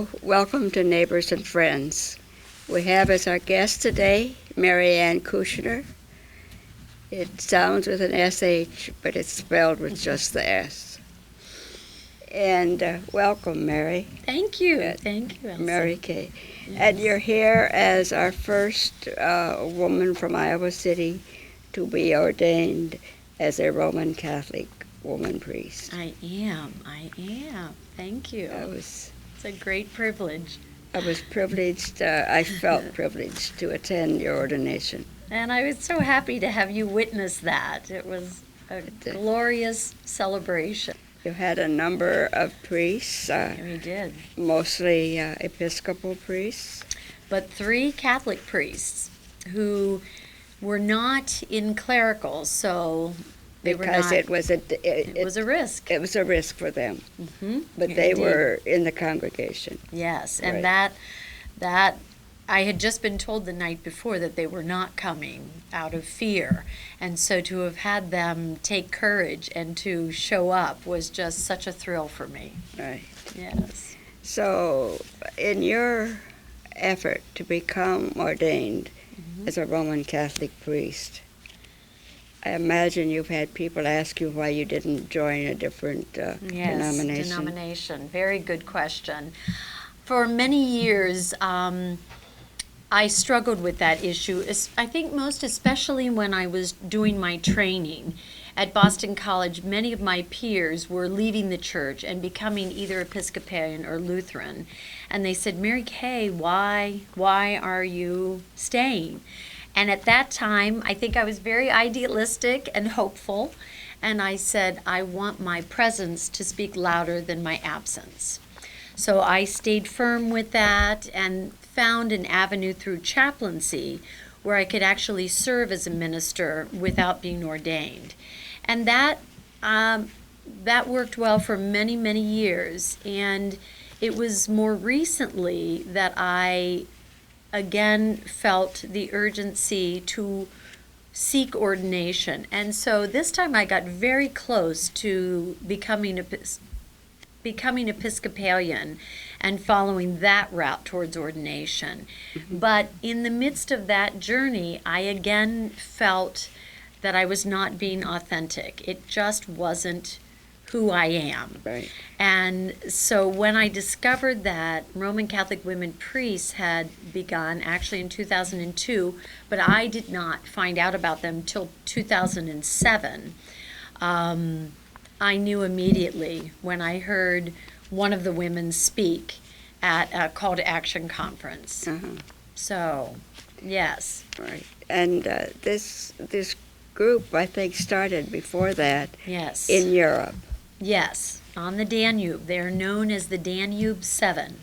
Hello, welcome to Neighbors and Friends. We have as our guest today Mary Kusner. It sounds with an SH, but it's spelled with just the S. And welcome, Mary. Thank you. Thank you, Elsie. Mary Kay. Yes. And you're here as our first woman from Iowa City to be ordained as a Roman Catholic woman priest. I am. Thank you. It's a great privilege. I was privileged, I felt privileged to attend your ordination. And I was so happy to have you witness that. It was a glorious celebration. You had a number of priests. We did. Mostly Episcopal priests. But 3 Catholic priests who were not in clericals, so they were not. Because it was a risk. It was a risk for them. Mm-hmm. But they were in the congregation. Yes, and right. that I had just been told the night before that they were not coming out of fear. And so to have had them take courage and to show up was just such a thrill for me. Right. Yes. So in your effort to become ordained as a Roman Catholic priest, I imagine you've had people ask you why you didn't join a different denomination. Denomination. Very good question. For many years, I struggled with that issue. I think most especially when I was doing my training at Boston College. Many of my peers were leaving the church and becoming either Episcopalian or Lutheran, and they said, "Mary Kay, why are you staying?" And at that time, I think I was very idealistic and hopeful, and I said, "I want my presence to speak louder than my absence." So I stayed firm with that and found an avenue through chaplaincy where I could actually serve as a minister without being ordained. And that worked well for many, many years. And it was more recently that I again felt the urgency to seek ordination. And so this time I got very close to becoming Episcopalian and following that route towards ordination. Mm-hmm. But in the midst of that journey, I again felt that I was not being authentic. It just wasn't who I am. Right. And so when I discovered that Roman Catholic women priests had begun actually in 2002, but I did not find out about them till 2007, I knew immediately when I heard one of the women speak at a call to action conference. Uh-huh. So, yes. Right. And this group, I think, started before that. Yes. In Europe. Yes, on the Danube. They're known as the Danube 7.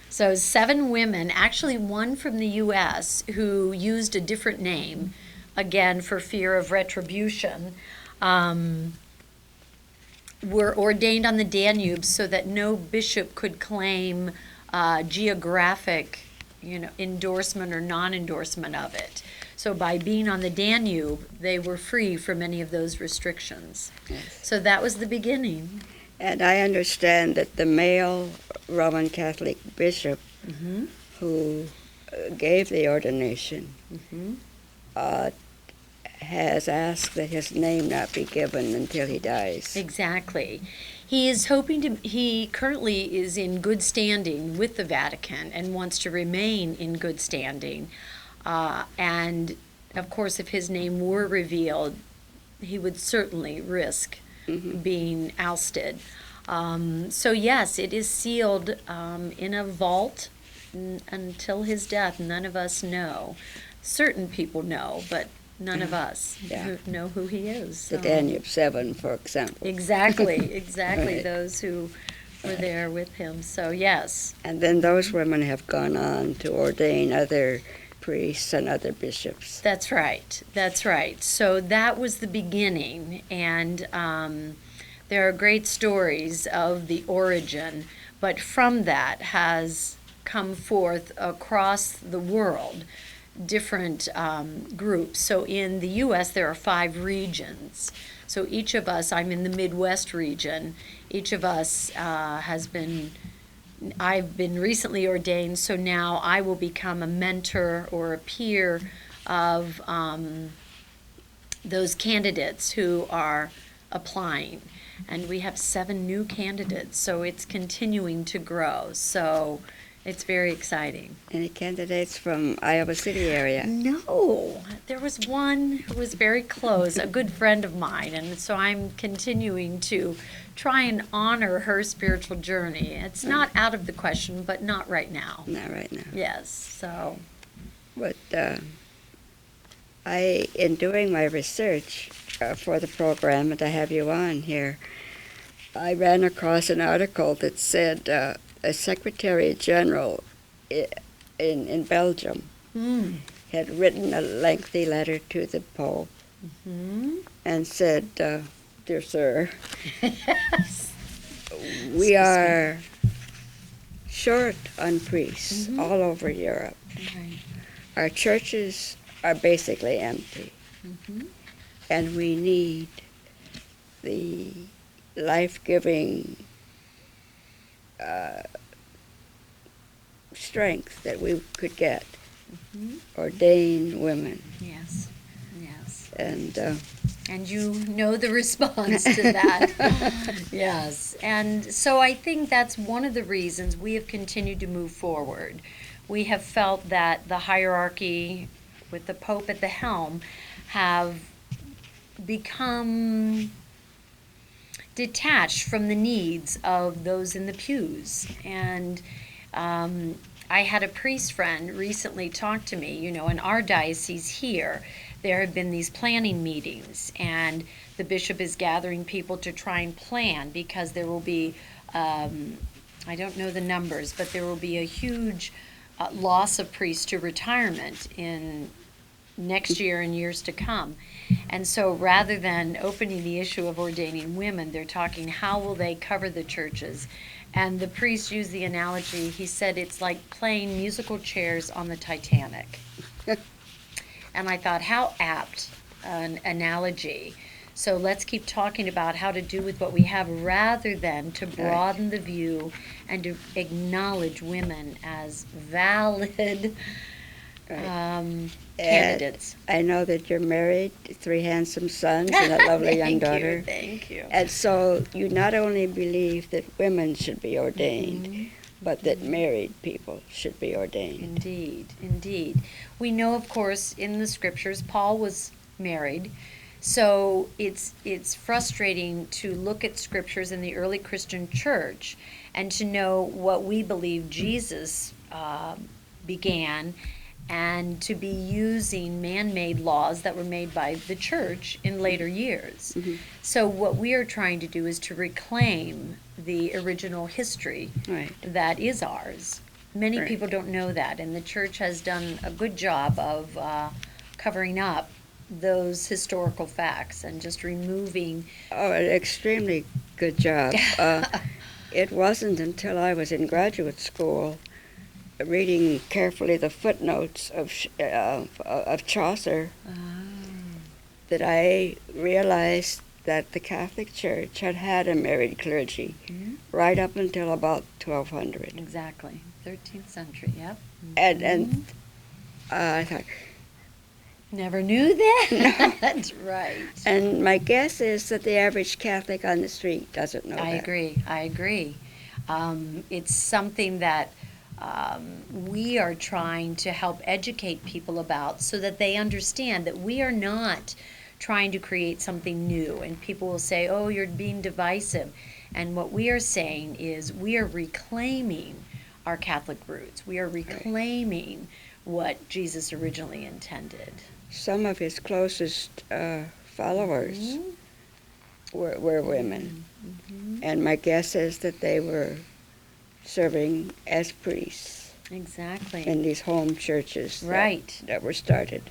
So 7 women, actually one from the U.S. who used a different name, again for fear of retribution, were ordained on the Danube so that no bishop could claim geographic, endorsement or non-endorsement of it. So by being on the Danube, they were free from any of those restrictions. Yes. So that was the beginning. And I understand that the male Roman Catholic bishop who gave the ordination has asked that his name not be given until he dies. Exactly. He currently is in good standing with the Vatican and wants to remain in good standing. And of course, if his name were revealed, he would certainly risk being ousted. So yes, it is sealed in a vault until his death. None of us know. Certain people know, but none of us know who he is. So. The Danube 7, for example. Exactly. Right. Those who were there with him. So yes. And then those women have gone on to ordain other priests and other bishops. That's right. So that was the beginning, and there are great stories of the origin, but from that has come forth across the world different groups. So in the U.S. there are 5 regions. So each of us, I'm in the Midwest region, each of us has been I've been recently ordained, so now I will become a mentor or a peer of those candidates who are applying. And we have 7 new candidates, so it's continuing to grow. So it's very exciting. Any candidates from Iowa City area? No, there was one who was very close, a good friend of mine, and so I'm continuing to try and honor her spiritual journey. It's not out of the question, but not right now. Not right now. Yes, so. But in doing my research for the program, and I have you on here, I ran across an article that said a Secretary General in Belgium had written a lengthy letter to the Pope and said, "Dear Sir, we are short on priests all over Europe. Right. Our churches are basically empty, and we need the life-giving strength that we could get, ordain women." Yes, yes. And you know the response to that. Yes. And so I think that's one of the reasons we have continued to move forward. We have felt that the hierarchy, with the Pope at the helm, have become detached from the needs of those in the pews. And I had a priest friend recently talk to me, in our diocese here, there have been these planning meetings, and the bishop is gathering people to try and plan, because there will be, I don't know the numbers, but there will be a huge loss of priests to retirement in next year and years to come. And so rather than opening the issue of ordaining women, they're talking how will they cover the churches. And the priest used the analogy, he said it's like playing musical chairs on the Titanic. And I thought, how apt an analogy. So let's keep talking about how to do with what we have, rather than to broaden the view and to acknowledge women as valid candidates. I know that you're married, 3 handsome sons and a lovely young daughter. Thank you. And so you not only believe that women should be ordained, but that married people should be ordained. Indeed, indeed. We know, of course, in the scriptures, Paul was married. So it's frustrating to look at scriptures in the early Christian church and to know what we believe Jesus began, and to be using man-made laws that were made by the church in later years. So what we are trying to do is to reclaim the original history that is ours. Many people don't know that, and the church has done a good job of covering up those historical facts and just removing. Oh, an extremely good job. It wasn't until I was in graduate school, reading carefully the footnotes of Chaucer, that I realized that the Catholic Church had a married clergy right up until about 1200. Exactly, 13th century. Yep. And I thought, never knew that. No. That's right. And my guess is that the average Catholic on the street doesn't know that. I agree. It's something that we are trying to help educate people about, so that they understand that we are not trying to create something new. And people will say, oh, you're being divisive. And what we are saying is we are reclaiming our Catholic roots. We are reclaiming what Jesus originally intended. Some of his closest followers were women. And my guess is that they were serving as priests. Exactly. In these home churches that were started.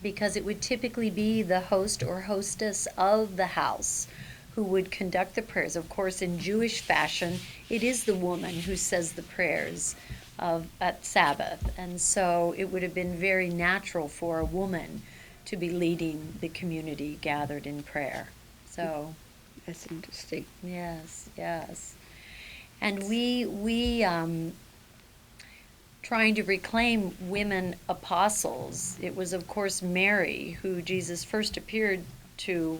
Because it would typically be the host or hostess of the house who would conduct the prayers. Of course, in Jewish fashion, it is the woman who says the prayers at Sabbath. And so it would have been very natural for a woman to be leading the community gathered in prayer. So that's interesting. Yes, yes. And we trying to reclaim women apostles. It was, of course, Mary who Jesus first appeared to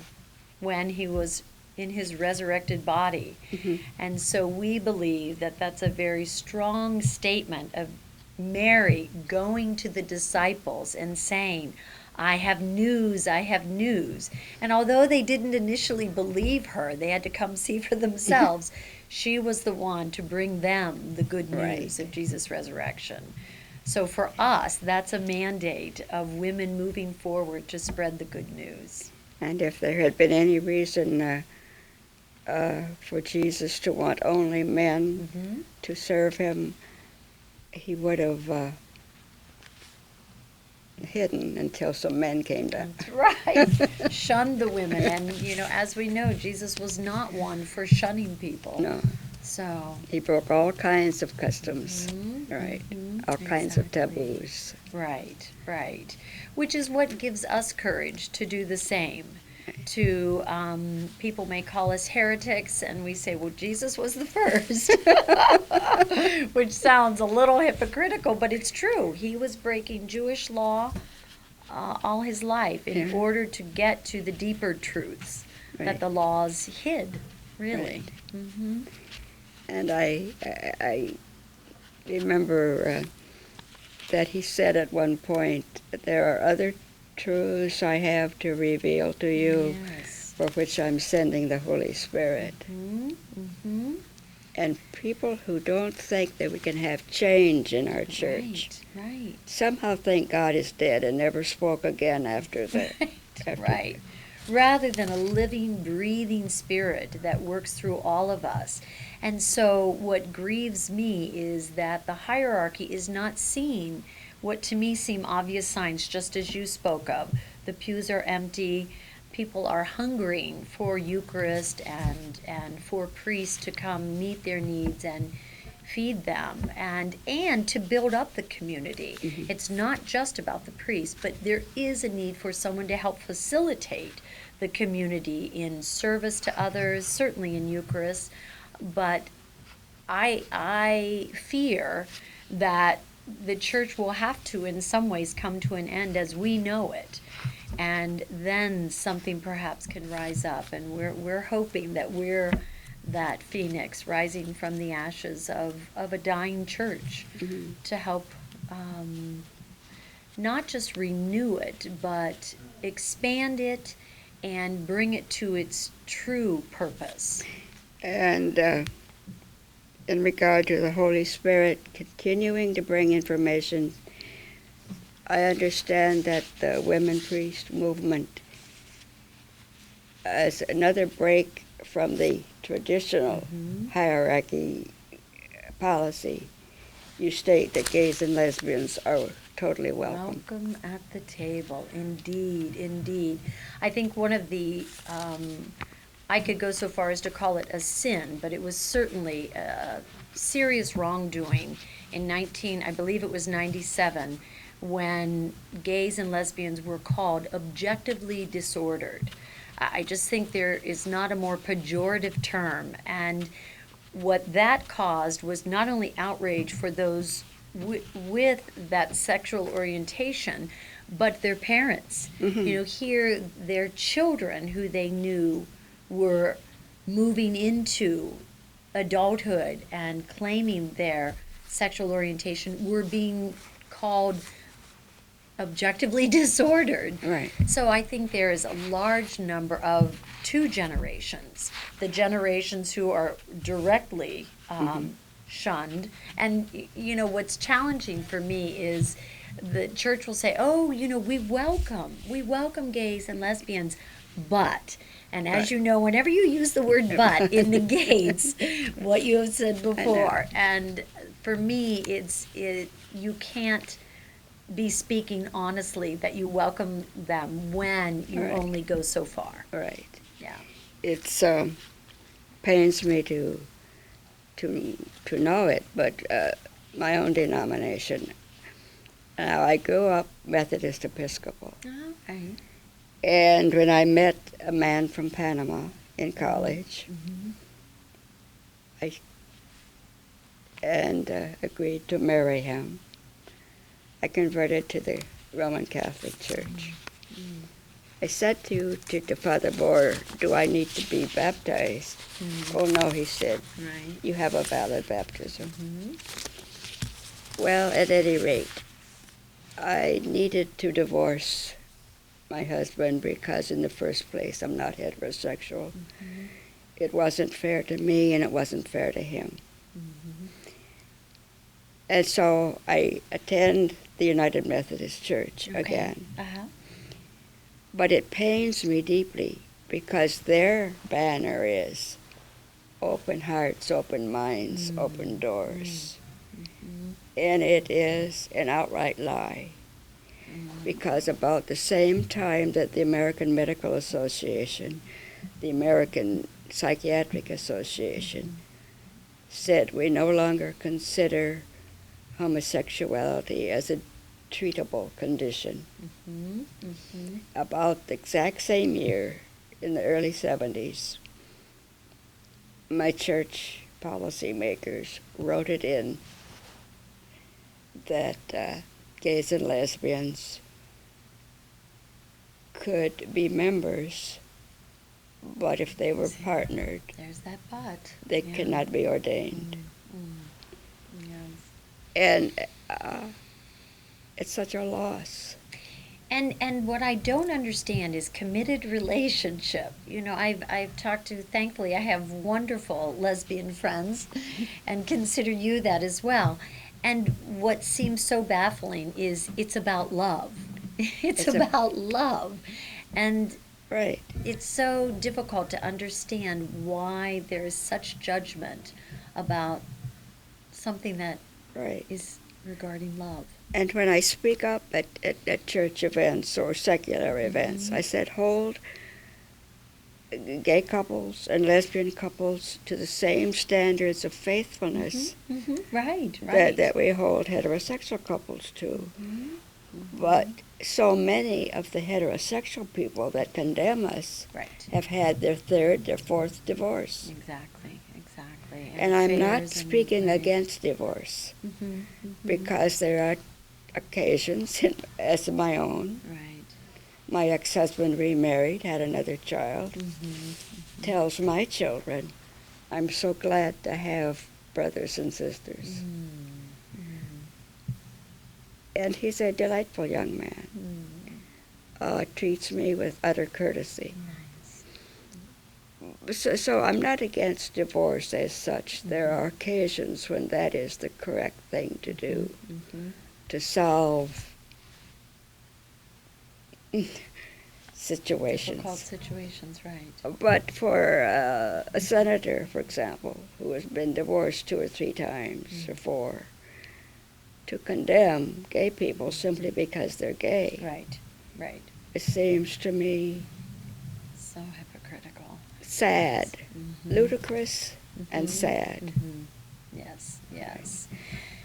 when he was in his resurrected body. Mhm. And so we believe that that's a very strong statement of Mary going to the disciples and saying, I have news, I have news. And although they didn't initially believe her, they had to come see for themselves. She was the one to bring them the good news Right. of Jesus' resurrection. So for us, that's a mandate of women moving forward to spread the good news. And if there had been any reason for Jesus to want only men Mm-hmm. to serve him, he would have hidden until some men came down. That's right. Shunned the women. And, as we know, Jesus was not one for shunning people. No, So. he broke all kinds of customs, Mhm, right? mhm, All kinds of exactly. taboos. Right, right. Which is what gives us courage to do the same. People may call us heretics, and we say, well, Jesus was the first. Which sounds a little hypocritical, but it's true. He was breaking Jewish law all his life in Yeah. order to get to the deeper truths that Right. the laws hid, really. Right. Hmm. And I remember that he said at one point, there are other truths I have to reveal to you, Yes. for which I'm sending the Holy Spirit. Mm-hmm. Mm-hmm. And people who don't think that we can have change in our church Right, right. somehow think God is dead and never spoke again after that. Right, right. Rather than a living, breathing spirit that works through all of us. And so what grieves me is that the hierarchy is not seeing what to me seem obvious signs, just as you spoke of. The pews are empty. People are hungering for Eucharist and for priests to come meet their needs and feed them and to build up the community. Mhm. It's not just about the priest, but there is a need for someone to help facilitate the community in service to others, certainly in Eucharist. But I fear that the church will have to, in some ways, come to an end as we know it. And then something perhaps can rise up. And we're hoping that we're that phoenix rising from the ashes of a dying church Mhm. to help not just renew it, but expand it and bring it to its true purpose. And in regard to the Holy Spirit continuing to bring information, I understand that the women priest movement is another break from the traditional Mhm. hierarchy policy. You state that gays and lesbians are totally welcome. Welcome at the table, indeed, indeed. I think one of the, I could go so far as to call it a sin, but it was certainly a serious wrongdoing in I believe it was 97, when gays and lesbians were called objectively disordered. I just think there is not a more pejorative term, and what that caused was not only outrage for those with that sexual orientation, but their parents. Mhm. Here their children who they knew were moving into adulthood and claiming their sexual orientation were being called objectively disordered. Right. So I think there is a large number of two generations. The generations who are directly shunned. And, what's challenging for me is the church will say, oh, we welcome gays and lesbians, but. And as Right. you know, whenever you use the word but, it negates what you have said before. And for me, you can't be speaking honestly that you welcome them when you Right. only go so far. Right. Yeah. It's pains me to know it, but my own denomination. Now I grew up Methodist Episcopal, Okay. and when I met a man from Panama in college, Mhm. and agreed to marry him. I converted to the Roman Catholic Church. I said to Father Bohr, do I need to be baptized? Oh, no, he said. Right. You have a valid baptism. Mm-hmm. Well, at any rate, I needed to divorce my husband because, in the first place, I'm not heterosexual. Mm-hmm. It wasn't fair to me, and it wasn't fair to him. Mm-hmm. And so I attend the United Methodist Church Okay. again. Uh-huh. But it pains me deeply because their banner is open hearts, open minds, open doors. Mm-hmm. And it is an outright lie. Because about the same time that the American Medical Association, the American Psychiatric Association, said we no longer consider homosexuality as a treatable condition. Mm-hmm. Mm-hmm. About the exact same year, in the early 70s, my church policymakers wrote it in that gays and lesbians could be members, but if they were partnered, There's that but. they Yeah. cannot be ordained. Yes. And it's such a loss. And what I don't understand is committed relationship. You know, I've talked to, thankfully I have wonderful lesbian friends and consider you that as well. And what seems so baffling is it's about love. It's about love. And Right. it's so difficult to understand why there is such judgment about something that Right. is regarding love. And when I speak up at church events or secular events, I said, hold gay couples and lesbian couples to the same standards of faithfulness Right, that we hold heterosexual couples to. But so many of the heterosexual people that condemn us Right. have had their third, their fourth divorce. Exactly, exactly. And I'm not affairs and- speaking right. against divorce, Mhm, mhm. because there are occasions, as my own. Right. My ex-husband remarried, had another child, Mhm. tells my children, I'm so glad to have brothers and sisters. And he's a delightful young man. Treats me with utter courtesy. Nice. So I'm not against divorce as such. There are occasions when that is the correct thing to do Mhm. to solve situations. Difficult situations, right. But for a senator, for example, who has been divorced 2 or 3 times or 4, to condemn gay people simply because they're gay, Right, right. it seems to me So hypocritical. sad, Mhm. ludicrous, and Mhm. sad. Mhm. Yes, yes.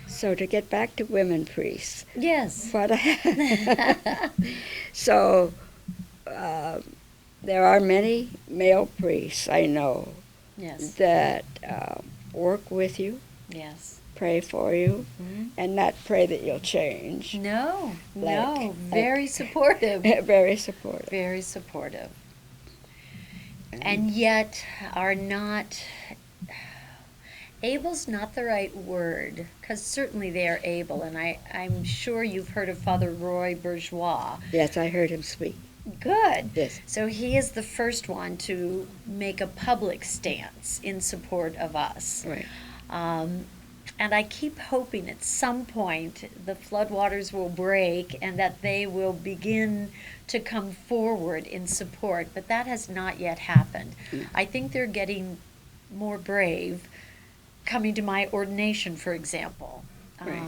So to get back to women priests, Yes. what so there are many male priests I know Yes, that work with you, yes. pray for you, Mhm. and not pray that you'll change. No, Like- no, very supportive. Very supportive. Very supportive. And yet are not, able's not the right word, because certainly they are able, and I'm sure you've heard of Father Roy Bourgeois. Yes, I heard him speak. Good. Yes. So he is the first one to make a public stance in support of us. Right. And I keep hoping at some point the floodwaters will break and that they will begin to come forward in support, but that has not yet happened. No. I think they're getting more brave, coming to my ordination, for example. Right.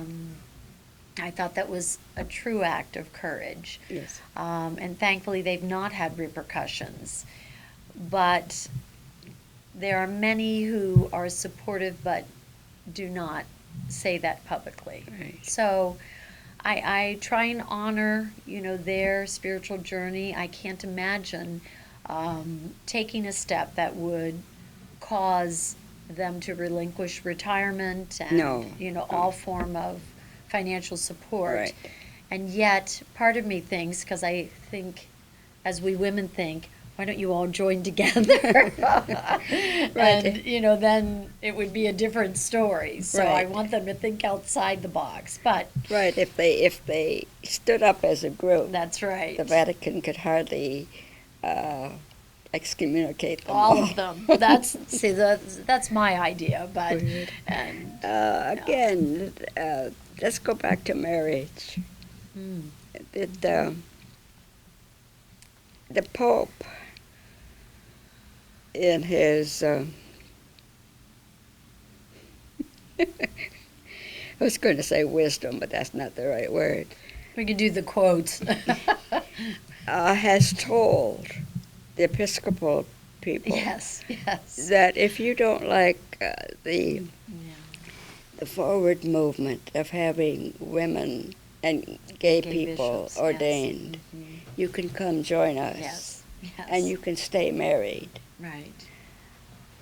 I thought that was a true act of courage. Yes. And thankfully, they've not had repercussions. But there are many who are supportive but do not say that publicly. Right. So I try and honor, their spiritual journey. I can't imagine taking a step that would cause them to relinquish retirement and, No. all form of financial support. Right. And yet, part of me thinks, because I think, as we women think, why don't you all join together? And, then it would be a different story. So I Right. want them to think outside the box. But Right. If they stood up as a group, that's right. the Vatican could hardly excommunicate them All of them. That's my idea. But Weird. and Again, let's go back to marriage. mm, The Pope, in his I was going to say wisdom, but that's not the right word, we could do the quotes. has told the Episcopal people Yes. that if you don't like the Yeah. forward movement of having women and gay people bishops, ordained, Yes. Mhm. you can come join us, Yes. and you can stay married. Right.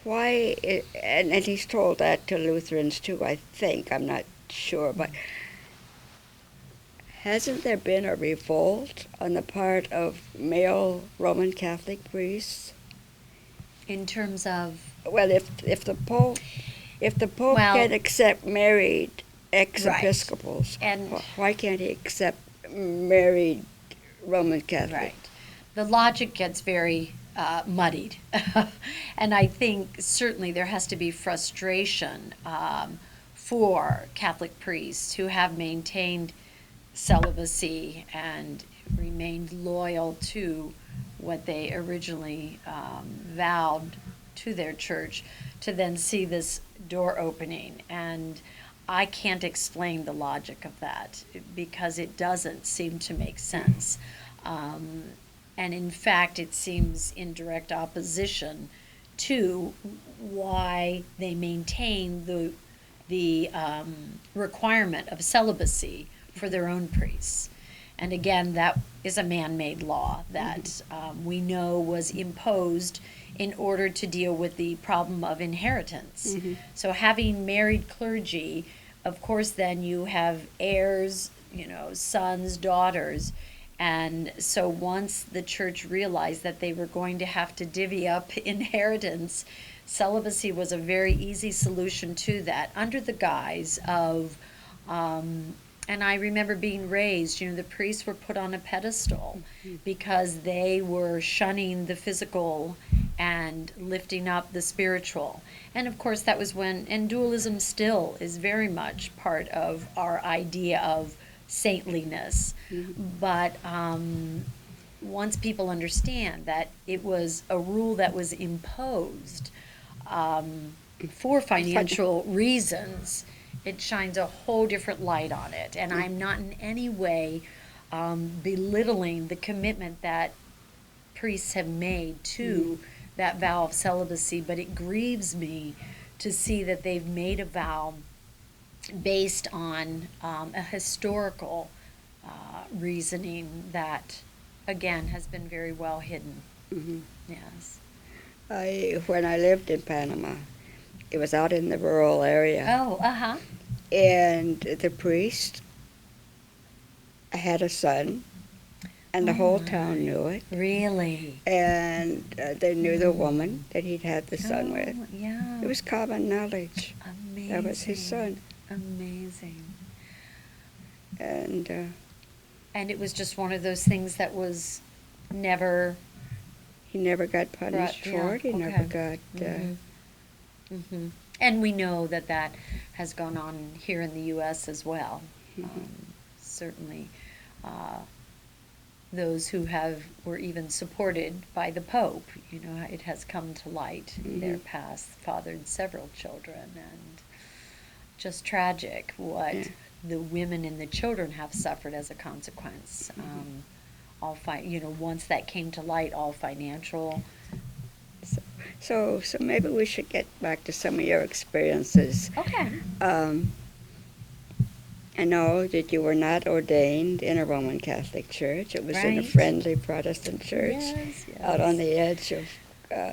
Why? And he's told that to Lutherans too, I think. I'm not sure, but hasn't there been a revolt on the part of male Roman Catholic priests? In terms of Well, if the Pope Well- can accept married ex-episcopals, And- why can't he accept married Roman Catholics? right, the logic gets very muddied, and I think certainly there has to be frustration for Catholic priests who have maintained celibacy and remained loyal to what they originally vowed to their church, to then see this door opening. And I can't explain the logic of that because it doesn't seem to make sense. And in fact, it seems in direct opposition to why they maintain the requirement of celibacy for their own priests. And again, that is a man-made law that we know was imposed in order to deal with the problem of inheritance. So having married clergy, of course, then you have heirs, sons, daughters. And so once the church realized that they were going to have to divvy up inheritance, celibacy was a very easy solution to that under the guise of and I remember being raised, the priests were put on a pedestal because they were shunning the physical and lifting up the spiritual. And of course, that was and dualism still is very much part of our idea of saintliness. But once people understand that it was a rule that was imposed for financial reasons, it shines a whole different light on it. And I'm not in any way belittling the commitment that priests have made to that vow of celibacy, but it grieves me to see that they've made a vow based on a historical reasoning that, again, has been very well hidden. Yes. When I lived in Panama, it was out in the rural area. Oh, uh-huh. And the priest had a son, and the whole town knew it. Really? And they knew the woman that he'd had the son with. Yeah. It was common knowledge. Amazing. That was his son. Amazing. And And it was just one of those things that was never... he never got punished for it. He never got... And we know that that has gone on here in the U.S. as well. Certainly, those who were even supported by the Pope, it has come to light. Their past fathered several children, and just tragic what the women and the children have suffered as a consequence. Once that came to light, all financial. So maybe we should get back to some of your experiences. Okay. I know that you were not ordained in a Roman Catholic church. It was in a Right. friendly Protestant church Yes, out on the edge of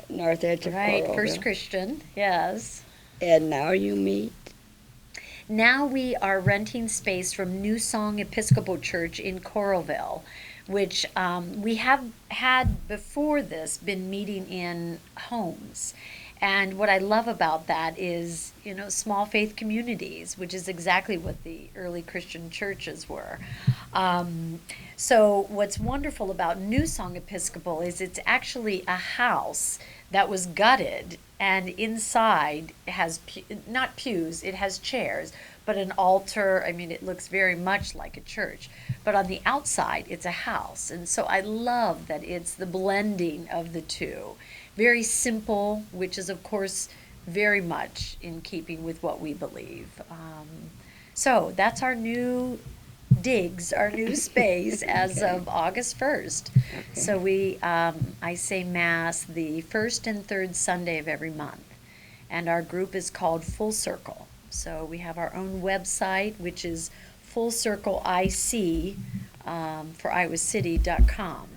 north edge of Right, Coralville. First Christian, yes. And now you meet? Now we are renting space from New Song Episcopal Church in Coralville, which we have had before this been meeting in homes. And what I love about that is, small faith communities, which is exactly what the early Christian churches were. So what's wonderful about New Song Episcopal is it's actually a house that was gutted, and inside it has not pews, it has chairs, but an altar. I mean, it looks very much like a church, but on the outside it's a house. And so I love that it's the blending of the two. Very simple, which is of course very much in keeping with what we believe. So that's our new digs, our new space as of August 1st. Okay. So I say Mass the first and third Sunday of every month. And our group is called Full Circle. So we have our own website, which is fullcircleic for iowacity.com.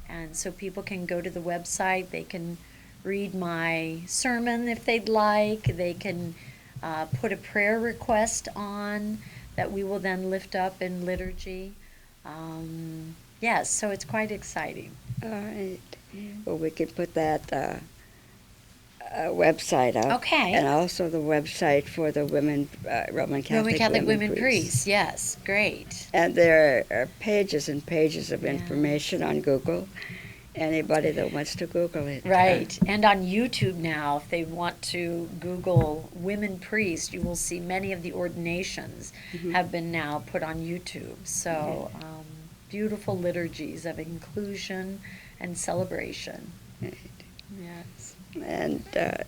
And so people can go to the website, they can read my sermon if they'd like, they can put a prayer request on that we will then lift up in liturgy. Yes, so it's quite exciting. All right. Well, we can put that website up. Okay. And also the website for the women, Roman Catholic women priests. Yes, great. And there are pages and pages of information on Google. Anybody that wants to Google it. Right. And on YouTube now, if they want to Google women priests, you will see many of the ordinations have been now put on YouTube. So beautiful liturgies of inclusion and celebration. Right. Yes. And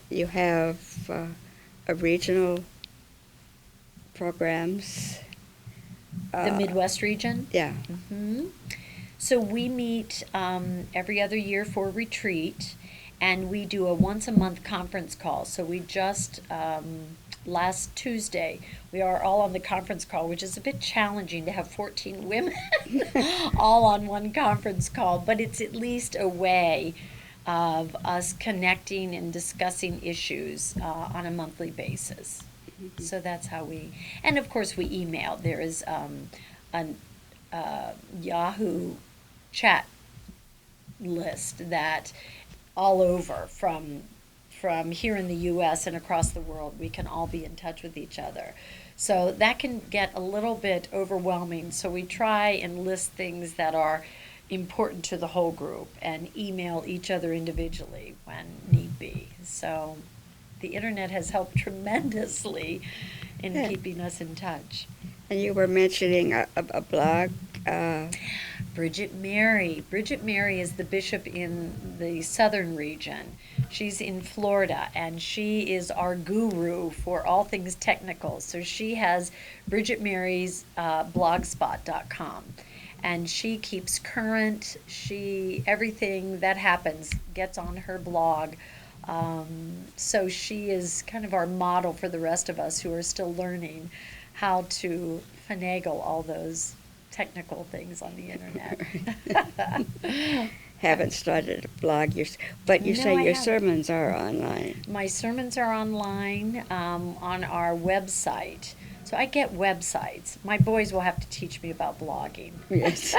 you have a regional programs. The Midwest region? Yeah. Mm-hmm. So we meet every other year for retreat, and we do a once-a-month conference call. So we just, last Tuesday, we are all on the conference call, which is a bit challenging to have 14 women all on one conference call, but it's at least a way of us connecting and discussing issues on a monthly basis. Mm-hmm. So that's how and of course we email. There is a Yahoo chat list that all over from here in the U.S. and across the world, we can all be in touch with each other. So that can get a little bit overwhelming. So we try and list things that are important to the whole group and email each other individually when need be. So the internet has helped tremendously in keeping us in touch. And you were mentioning a blog. Bridget Mary. Bridget Mary is the bishop in the southern region. She's in Florida, and she is our guru for all things technical. So she has Bridget Mary's blogspot.com, and she keeps current. Everything that happens gets on her blog. So she is kind of our model for the rest of us who are still learning how to finagle all those technical things on the internet. Haven't started a blog, but you say your sermons are online. My sermons are online on our website. So I get websites. My boys will have to teach me about blogging. Yes.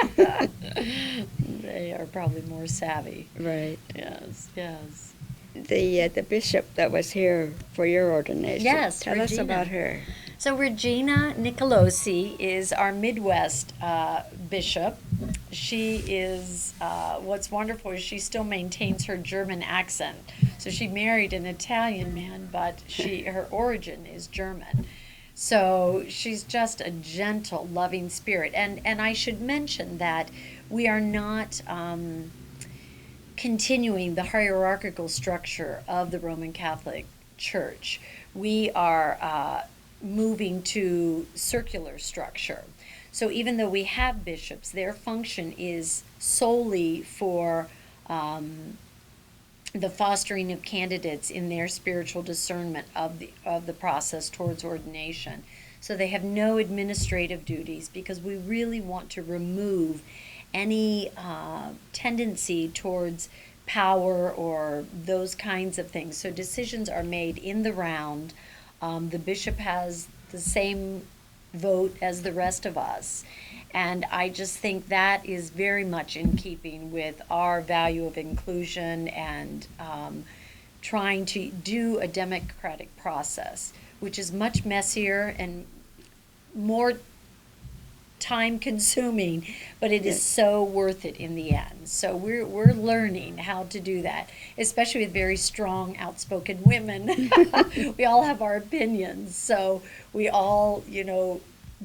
They are probably more savvy. Right. Yes, yes. The bishop that was here for your ordination. Yes, Tell us about her. So Regina Nicolosi is our Midwest bishop. She is, what's wonderful is she still maintains her German accent. So she married an Italian man, but her origin is German. So she's just a gentle, loving spirit. And I should mention that we are not continuing the hierarchical structure of the Roman Catholic Church. We are moving to circular structure. So even though we have bishops, their function is solely for the fostering of candidates in their spiritual discernment of the process towards ordination. So they have no administrative duties because we really want to remove any tendency towards power or those kinds of things. So decisions are made in the round. The bishop has the same vote as the rest of us. And I just think that is very much in keeping with our value of inclusion and trying to do a democratic process, which is much messier and more time consuming, but it is so worth it in the end. So we're learning how to do that, especially with very strong, outspoken women. We all have our opinions, so we all,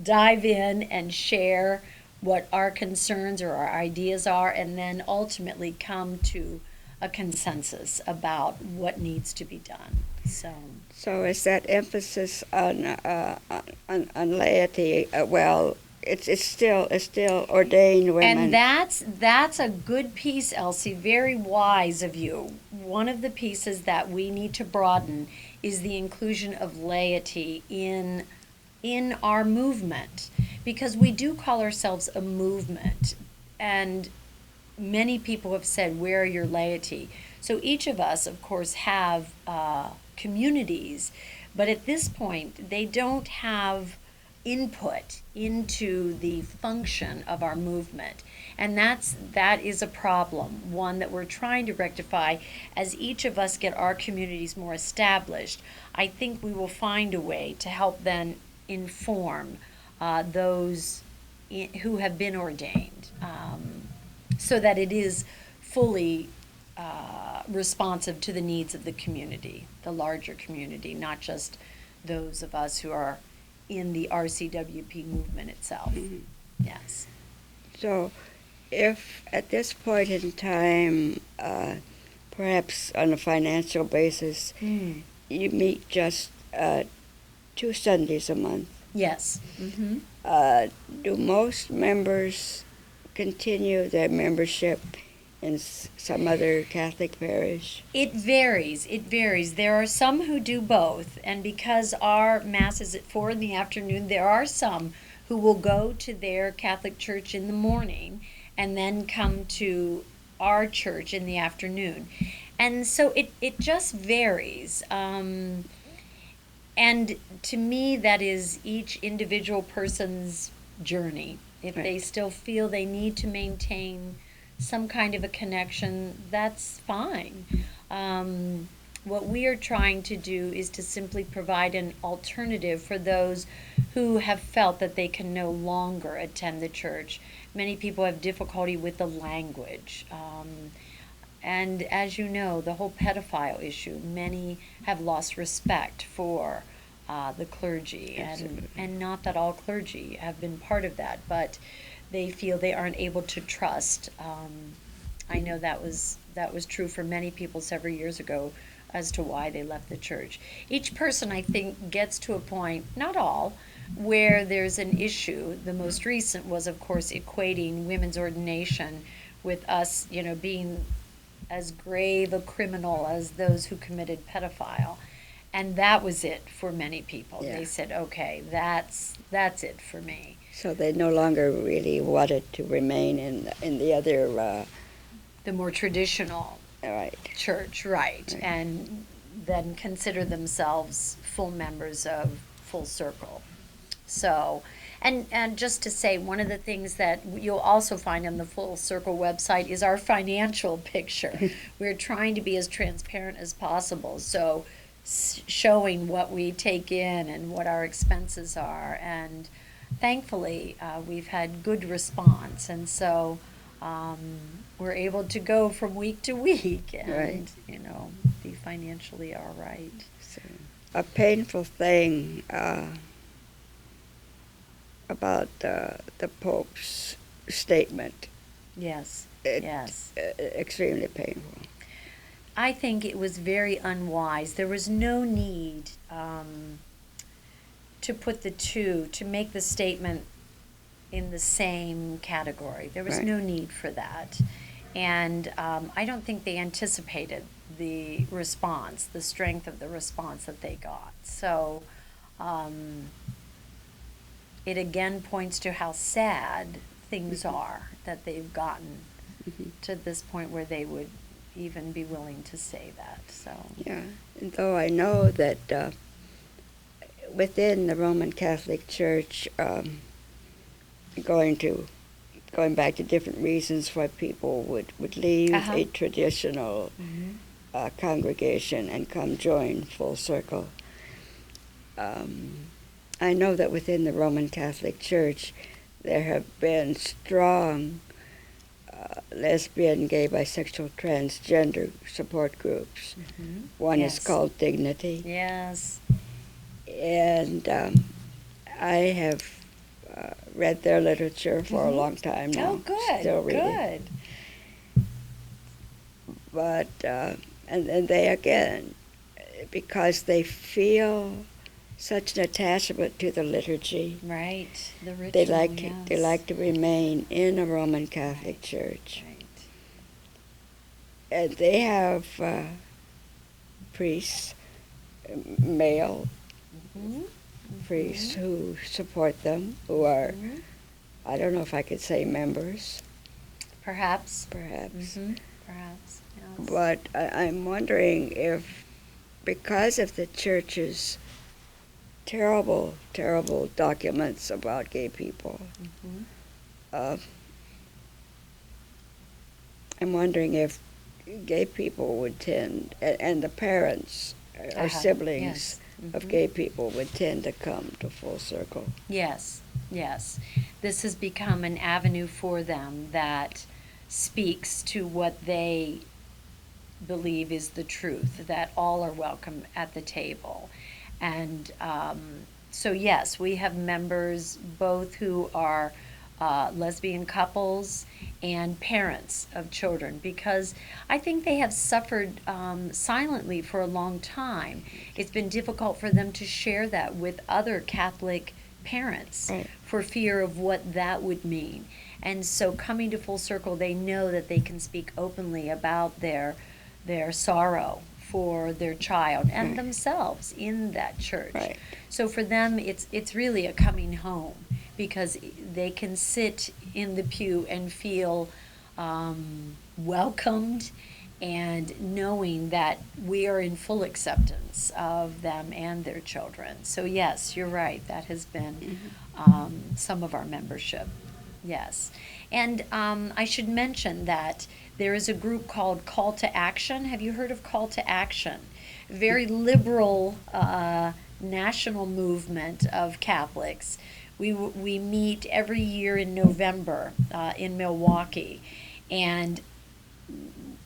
dive in and share what our concerns or our ideas are, and then ultimately come to a consensus about what needs to be done. So is that emphasis on laity? It's still ordained women. And that's a good piece, Elsie. Very wise of you. One of the pieces that we need to broaden is the inclusion of laity in our movement, because we do call ourselves a movement, and many people have said, "Where are your laity?" So each of us, of course, have communities, but at this point, they don't have input into the function of our movement. And that is a problem, one that we're trying to rectify. As each of us get our communities more established, I think we will find a way to help then inform those who have been ordained, so that it is fully responsive to the needs of the community, the larger community, not just those of us who are in the RCWP movement itself. Mm-hmm. Yes. So if at this point in time, perhaps on a financial basis, you meet just 2 Sundays a month. Yes. Mm-hmm. Do most members continue their membership in some other Catholic parish? It varies. It varies. There are some who do both, and because our Mass is at 4 in the afternoon, there are some who will go to their Catholic church in the morning and then come to our church in the afternoon. And so it just varies. And to me, that is each individual person's journey. If they still feel they need to maintain some kind of a connection, that's fine. What we are trying to do is to simply provide an alternative for those who have felt that they can no longer attend the church. Many people have difficulty with the language. And as you know, the whole pedophile issue, many have lost respect for the clergy. And not that all clergy have been part of that, but they feel they aren't able to trust. I know that was true for many people several years ago as to why they left the church. Each person, I think, gets to a point, not all, where there's an issue. The most recent was, of course, equating women's ordination with us, being as grave a criminal as those who committed pedophile. And that was it for many people. Yeah. They said, okay, that's it for me. So they no longer really wanted to remain in the other the more traditional right. church, right, and then consider themselves full members of Full Circle. So, and just to say, one of the things that you'll also find on the Full Circle website is our financial picture. We're trying to be as transparent as possible, so showing what we take in and what our expenses are, and thankfully we've had good response, and so we're able to go from week to week and be financially all right. So, a painful thing about the Pope's statement. Yes. Extremely painful. I think it was very unwise. There was no need to put the two, to make the statement in the same category. There was no need for that. And I don't think they anticipated the response, the strength of the response that they got. So it again points to how sad things are that they've gotten to this point where they would even be willing to say that. So Yeah, and though I know that within the Roman Catholic Church, going back to different reasons why people would leave a traditional congregation and come join Full Circle. I know that within the Roman Catholic Church there have been strong lesbian, gay, bisexual, transgender support groups. One is called Dignity. Yes. And I have read their literature for a long time now. Oh, good. Still reading. Good. But, and they again, because they feel such an attachment to the liturgy. Right. The ritual, They like to remain in a Roman Catholic Church. Right. And they have priests, male priests who support them, who are, I don't know if I could say members. Perhaps. Perhaps. Perhaps. Yes. But I'm wondering if, because of the church's terrible, terrible documents about gay people, I'm wondering if gay people would tend, and the parents or siblings of gay people would tend to come to Full Circle. Yes, yes. This has become an avenue for them that speaks to what they believe is the truth, that all are welcome at the table. And so, yes, we have members both who are lesbian couples and parents of children, because I think they have suffered silently for a long time. It's been difficult for them to share that with other Catholic parents for fear of what that would mean. And so coming to Full Circle, they know that they can speak openly about their sorrow for their child and themselves in that church. Right. So for them, it's really a coming home, because they can sit in the pew and feel welcomed, and knowing that we are in full acceptance of them and their children. So yes, you're right. That has been some of our membership. Yes. And I should mention that there is a group called Call to Action. Have you heard of Call to Action? Very liberal national movement of Catholics. We meet every year in November in Milwaukee, and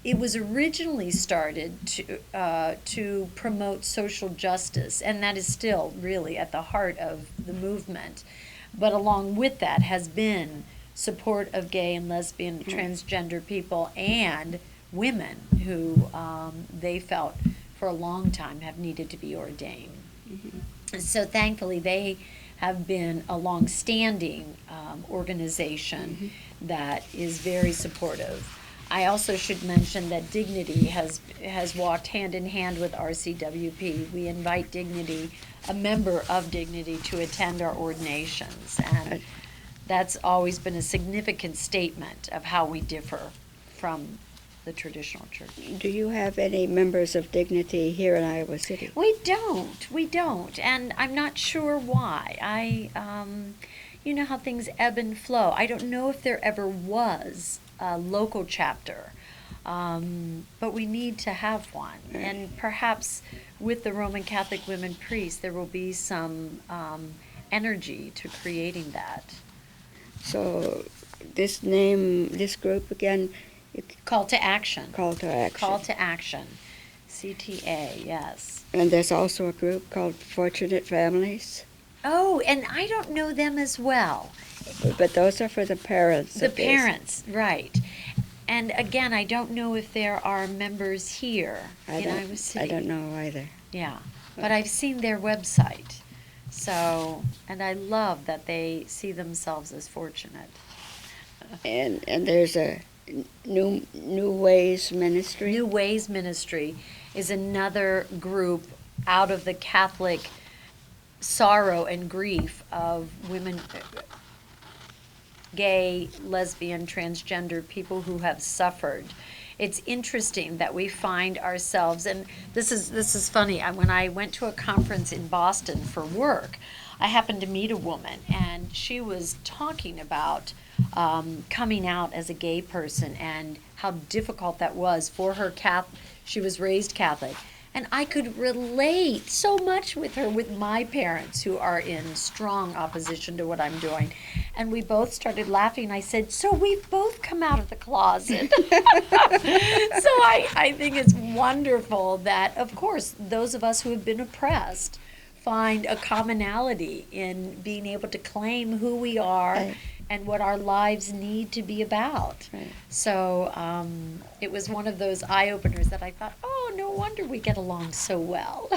it was originally started to promote social justice, and that is still really at the heart of the movement. But along with that has been support of gay and lesbian, transgender people, and women who they felt for a long time have needed to be ordained. So thankfully they have been a long-standing organization that is very supportive. I also should mention that Dignity has walked hand in hand with RCWP. We invite Dignity, a member of Dignity, to attend our ordinations, and that's always been a significant statement of how we differ from the traditional church. Do you have any members of Dignity here in Iowa City? We don't, and I'm not sure why. You know how things ebb and flow. I don't know if there ever was a local chapter, but we need to have one. And perhaps with the Roman Catholic women priests, there will be some energy to creating that. So this group again? Call to Action. Call to Action. Call to Action. CTA, yes. And there's also a group called Fortunate Families. Oh, and I don't know them as well. But those are for the parents. The parents, right. And again, I don't know if there are members here in Iowa City. I don't know either. Yeah, but I've seen their website. So, and I love that they see themselves as fortunate. And there's a New Ways Ministry. New Ways Ministry is another group out of the Catholic sorrow and grief of women, gay, lesbian, transgender people who have suffered. it's interesting that we find ourselves, and this is funny. When I went to a conference in Boston for work, I happened to meet a woman, and she was talking about coming out as a gay person and how difficult that was for her. She was raised Catholic. And I could relate so much with her, with my parents who are in strong opposition to what I'm doing. And we both started laughing. I said, so we've both come out of the closet. So I think it's wonderful that, of course, those of us who have been oppressed find a commonality in being able to claim who we are. Right. And what our lives need to be about. Right. So it was one of those eye-openers that I thought, oh, no wonder we get along so well.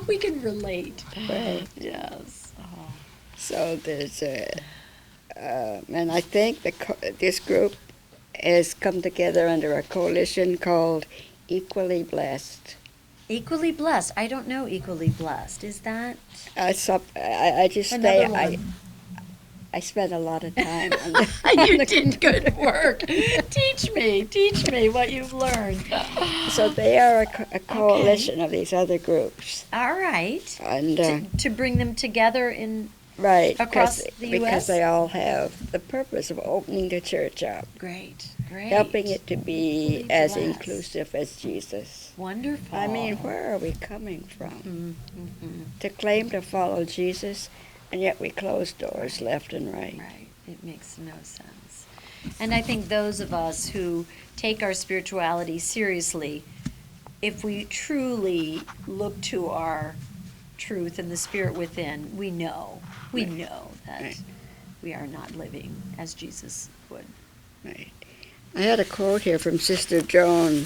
We can relate. Right. Yes. Oh. So there's and I think this group has come together under a coalition called Equally Blessed. Equally Blessed. I don't know Equally Blessed. Is that I just another say one? I spent a lot of time on the, You did good work. Teach me what you've learned. So they are a coalition of these other groups. All right. And To bring them together in right, across the U.S.? because they all have the purpose of opening the church up, Great. helping it to be Equally as blessed. inclusive as Jesus. Wonderful. I mean, where are we coming from? Mm-hmm. To claim to follow Jesus, and yet we close doors left and right. Right. It makes no sense. And I think those of us who take our spirituality seriously, if we truly look to our truth and the spirit within, we know that Right. we are not living as Jesus would. Right. I had a quote here from Sister Joan,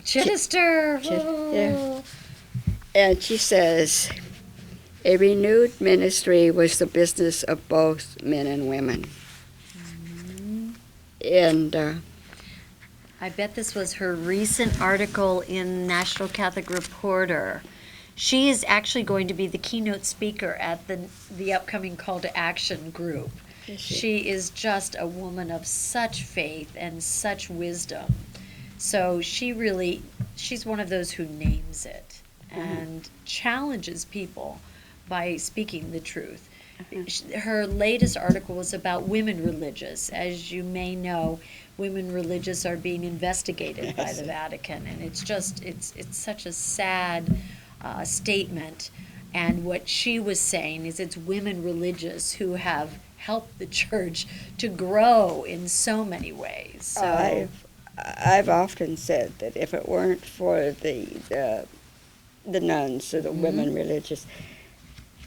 Chittister! Yeah. And she says, a renewed ministry was the business of both men and women. Mm-hmm. And I bet this was her recent article in National Catholic Reporter. She is actually going to be the keynote speaker at the upcoming Call to Action group. She is just a woman of such faith and such wisdom. So she's one of those who names it and challenges people by speaking the truth. Her latest article was about women religious. As you may know, women religious are being investigated by the Vatican, and it's such a sad statement. And what she was saying is it's women religious who have helped the church to grow in so many ways. So I've often said that if it weren't for the nuns or the women religious,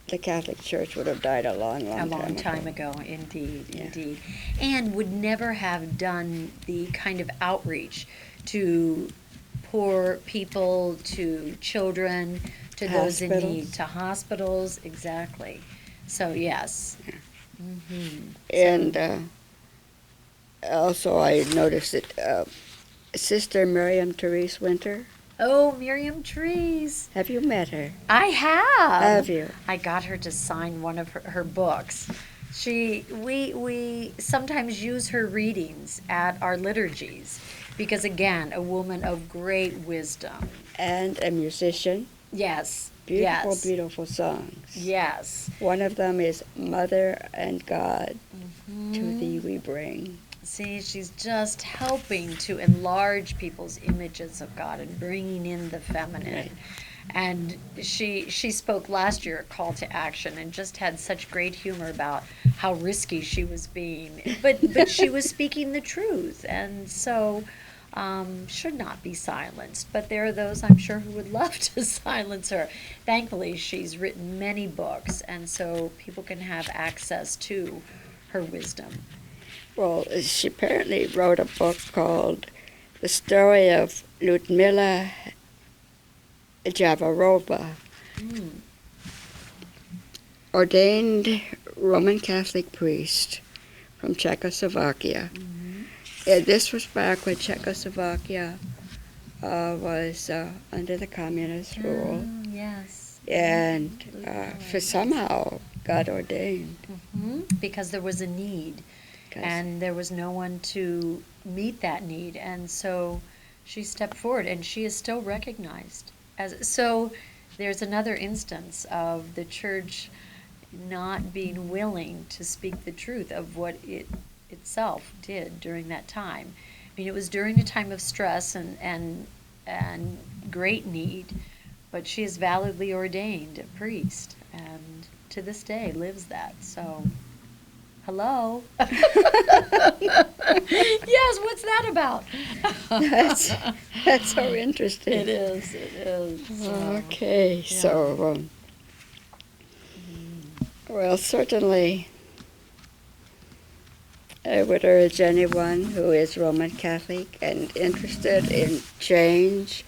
the Catholic Church would have died a long time ago. Indeed, Yeah. indeed. And would never have done the kind of outreach to poor people, to children, to those in need, to hospitals, exactly. So, yes. Mm-hmm. And also I noticed that Sister Miriam Therese Winter, Oh, Miriam Trees. have you met her? I have. Have you? I got her to sign one of her books. We sometimes use her readings at our liturgies because, again, a woman of great wisdom. And a musician. Yes. Beautiful, yes. beautiful songs. Yes. One of them is Mother and God, Mm-hmm. to thee we bring. See, she's just helping to enlarge people's images of God and bringing in the feminine. Right. And she spoke last year at Call to Action and just had such great humor about how risky she was being. But she was speaking the truth, and so should not be silenced. But there are those, I'm sure, who would love to silence her. Thankfully, she's written many books, and so people can have access to her wisdom. Well, she apparently wrote a book called The Story of Ludmila Javarova, ordained Roman Catholic priest from Czechoslovakia. And this was back when Czechoslovakia was under the communist rule, Yes. and for somehow got ordained. Because there was a need, and there was no one to meet that need. And so she stepped forward, and she is still recognized as. So there's another instance of the church not being willing to speak the truth of what it itself did during that time. I mean, it was during a time of stress and great need, but she is validly ordained a priest, and to this day lives that. So, hello. Yes, what's that about? That's so interesting. It is. It is. Okay, yeah. so well, certainly I would urge anyone who is Roman Catholic and interested in change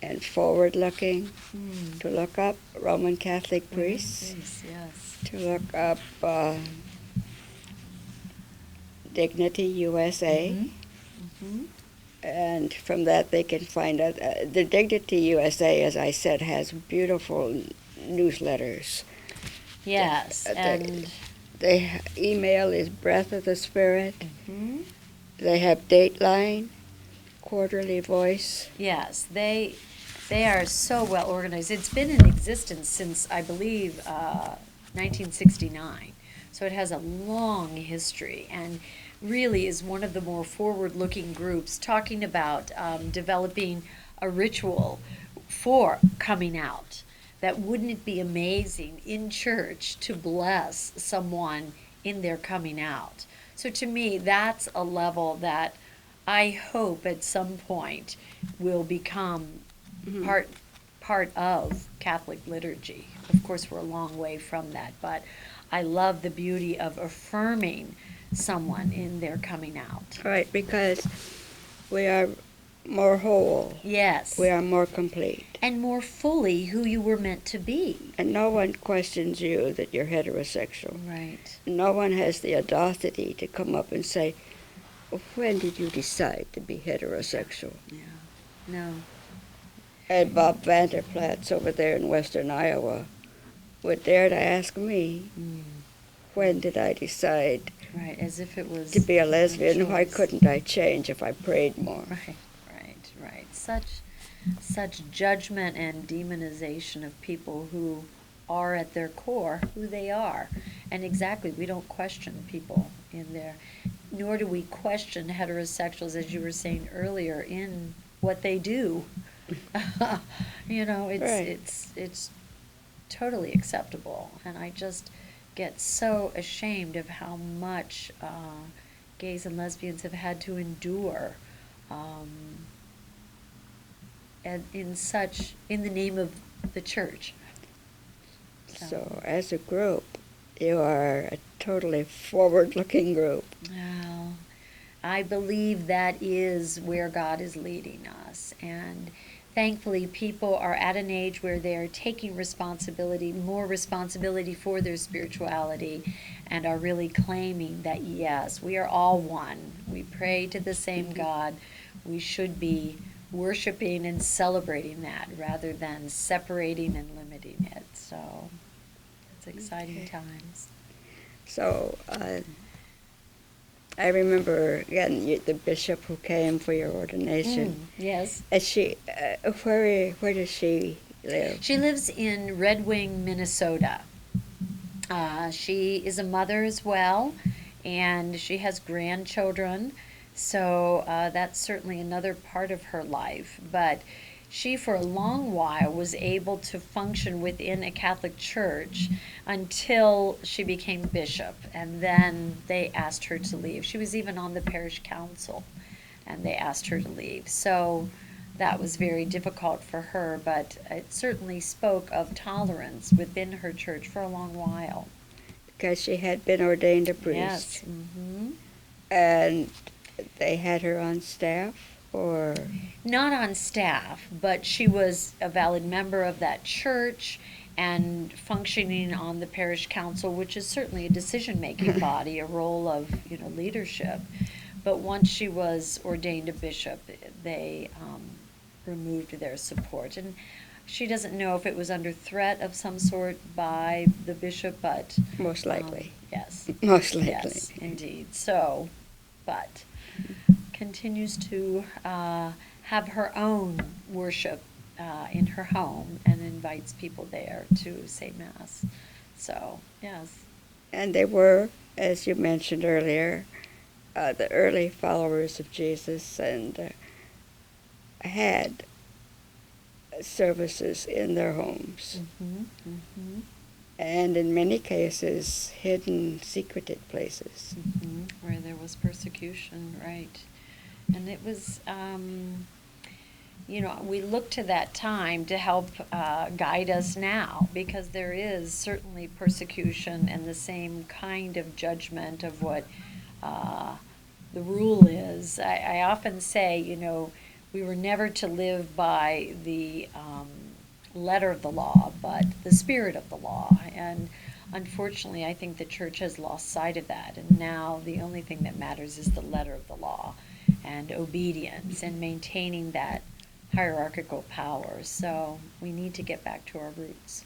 and forward-looking to look up Roman Catholic priests, Yes. to look up Dignity USA, and from that they can find out. The Dignity USA, as I said, has beautiful newsletters. Yes, and The email is Breath of the Spirit. They have Dateline, Quarterly Voice. yes, they are so well organized. It's been in existence since, I believe, 1969. So it has a long history, and really is one of the more forward-looking groups talking about developing a ritual for coming out. That wouldn't it be amazing in church to bless someone in their coming out? So to me, that's a level that I hope at some point will become part of Catholic liturgy. Of course, we're a long way from that, but I love the beauty of affirming someone in their coming out. Right, because we are more whole. Yes. We are more complete. And more fully who you were meant to be. And no one questions you that you're heterosexual. Right. No one has the audacity to come up and say, when did you decide to be heterosexual? No. And Bob Vanderplatz over there in western Iowa would dare to ask me, when did I decide Right, as if it was to be a lesbian? Why choice. couldn't I change if I prayed more? Right. Such judgment and demonization of people who are at their core who they are. And exactly, we don't question people in there, nor do we question heterosexuals, as you were saying earlier, in what they do. It's totally acceptable, and I just get so ashamed of how much gays and lesbians have had to endure, and in the name of the church. So as a group, you are a totally forward-looking group. Well, I believe that is where God is leading us, and thankfully people are at an age where they're taking more responsibility for their spirituality, and are really claiming that yes, we are all one. We pray to the same God. We should be worshiping and celebrating that rather than separating and limiting it. So it's exciting times. So I remember, again, the bishop who came for your ordination. Yes. And she, where does she live? She lives in Red Wing, Minnesota. She is a mother as well, and she has grandchildren. So that's certainly another part of her life. But she, for a long while, was able to function within a Catholic church until she became bishop. And then they asked her to leave. She was even on the parish council, and they asked her to leave. So that was very difficult for her, but it certainly spoke of tolerance within her church for a long while. Because she had been ordained a priest. Yes. Mm-hmm. And they had her on staff, or? Not on staff, but she was a valid member of that church and functioning on the parish council, which is certainly a decision-making body, a role of leadership. But once she was ordained a bishop, they removed their support. And she doesn't know if it was under threat of some sort by the bishop, but Most likely. yes. Most likely. Yes, indeed. So, but continues to have her own worship in her home and invites people there to say Mass. So, yes. And they were, as you mentioned earlier, the early followers of Jesus, and had services in their homes. Mm-hmm, mm-hmm. And in many cases, hidden, secreted places. Mm-hmm. Where there was persecution, right. And it was, we look to that time to help guide us now, because there is certainly persecution and the same kind of judgment of what the rule is. I often say, we were never to live by the letter of the law, but the spirit of the law. And unfortunately, I think the church has lost sight of that. And now the only thing that matters is the letter of the law and obedience and maintaining that hierarchical power. So we need to get back to our roots.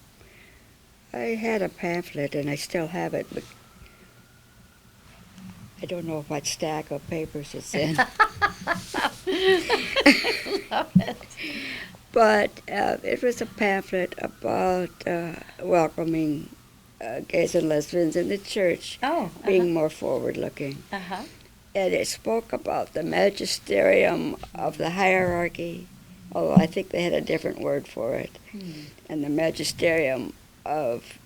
I had a pamphlet, and I still have it, but I don't know what stack of papers it's in. I love it. But it was a pamphlet about welcoming gays and lesbians in the church, being more forward-looking. Uh-huh. And it spoke about the magisterium of the hierarchy, although I think they had a different word for it, and the magisterium of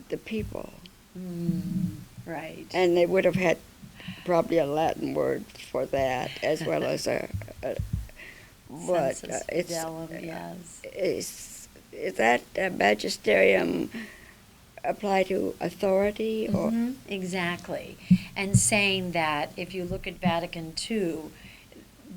the people. Right. And they would have had probably a Latin word for that, as well as but Sensus fidelum, yes. Is that magisterium apply to authority? Or? Exactly. And saying that if you look at Vatican II,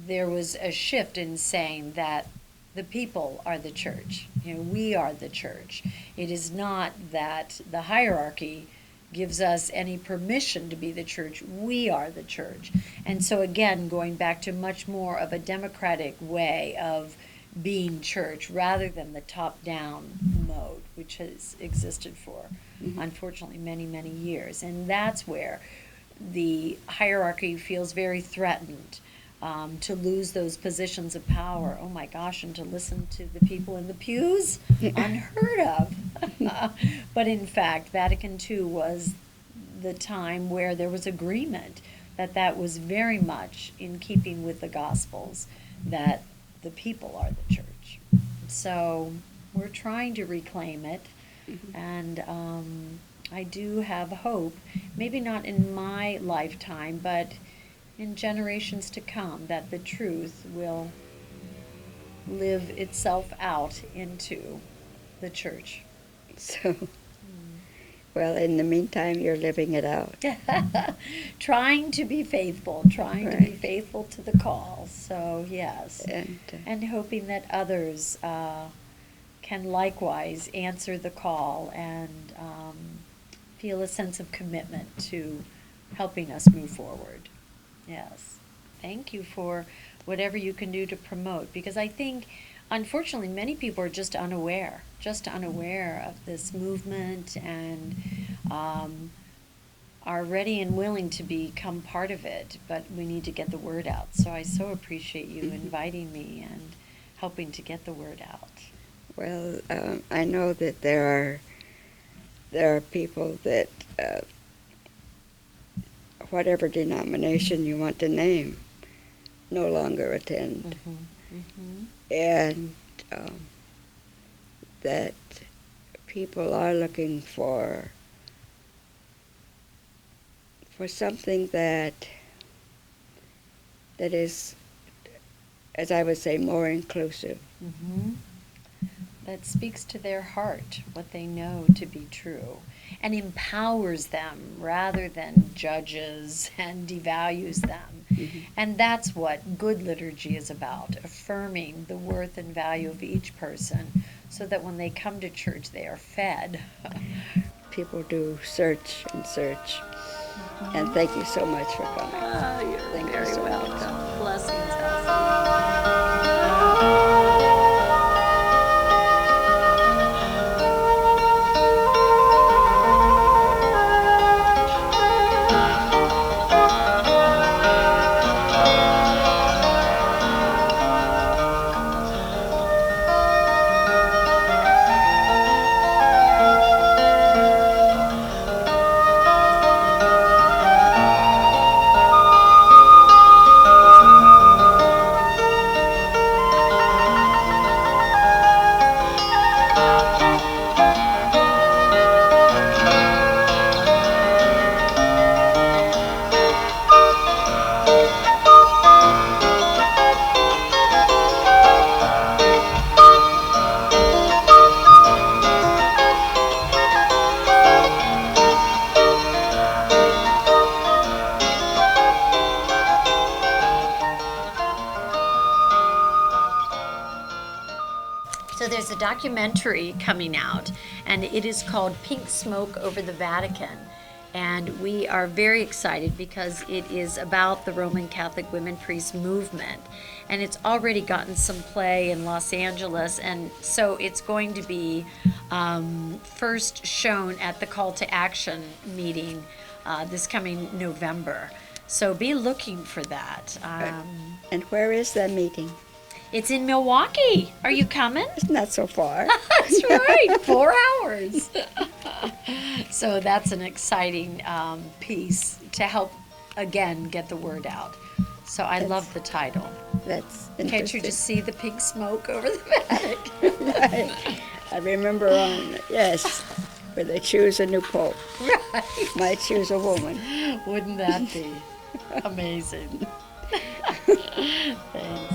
there was a shift in saying that the people are the church. We are the church. It is not that the hierarchy gives us any permission to be the church. We are the church. And so again, going back to much more of a democratic way of being church rather than the top-down mode, which has existed for, unfortunately, many, many years. And that's where the hierarchy feels very threatened, to lose those positions of power. Oh my gosh, and to listen to the people in the pews? Unheard of. But in fact, Vatican II was the time where there was agreement that was very much in keeping with the Gospels, that the people are the church. So we're trying to reclaim it, and I do have hope, maybe not in my lifetime, but in generations to come, that the truth will live itself out into the church. So, well, in the meantime, you're living it out. Trying to be faithful, to be faithful to the call. So, yes. And hoping that others can likewise answer the call and feel a sense of commitment to helping us move forward. Yes. Thank you for whatever you can do to promote, because I think, unfortunately, many people are just unaware of this movement, and are ready and willing to become part of it, but we need to get the word out. So I so appreciate you inviting me and helping to get the word out. Well, I know that there are people that, whatever denomination you want to name, no longer attend. And that people are looking for something that is, as I would say, more inclusive. That speaks to their heart, what they know to be true, and empowers them rather than judges and devalues them. And that's what good liturgy is about, affirming the worth and value of each person, so that when they come to church, they are fed. People do search and search. And thank you so much for coming. You're very welcome. Blessings, Elsie. So there's a documentary coming out, and it is called Pink Smoke Over the Vatican. And we are very excited because it is about the Roman Catholic women priest movement. And it's already gotten some play in Los Angeles, and so it's going to be first shown at the Call to Action meeting this coming November. So be looking for that. And where is that meeting? It's in Milwaukee. Are you coming? It's not so far. That's right, 4 hours. So that's an exciting piece to help, again, get the word out. So I love the title. That's interesting. Can't you just see the pink smoke over the Vatican? Right. I remember yes, where they choose a new pope. Right. Might choose a woman. Wouldn't that be amazing? Thanks.